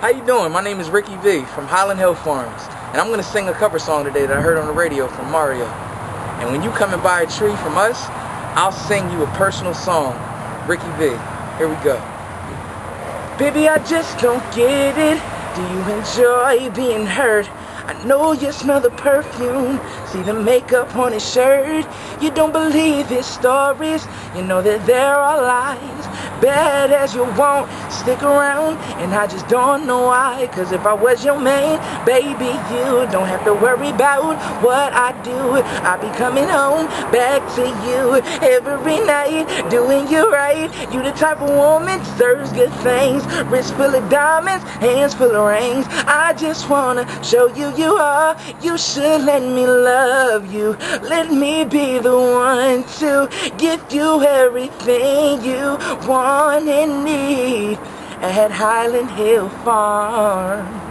How you doing? My name is Ricky V from Highland Hill Farms, and I'm going to sing a cover song today that I heard on the radio from Mario. And when you come and buy a tree from us, I'll sing you a personal song. Ricky V. Here we go. Baby, I just don't get it. Do you enjoy being hurt? I know you smell the perfume, see the makeup on his shirt. You don't believe his stories, you know that there are lies. Bad as you won't stick around, and I just don't know why. Cause if I was your man, baby, you don't have to worry about what I do. I'll be coming home back to you every night, doing you right. You the type of woman deserves good things. Wrist full of diamonds, hands full of rings. I just wanna show you you are. You should let me love you. Let me be the one to give you everything you want and need at Highland Hill Farm.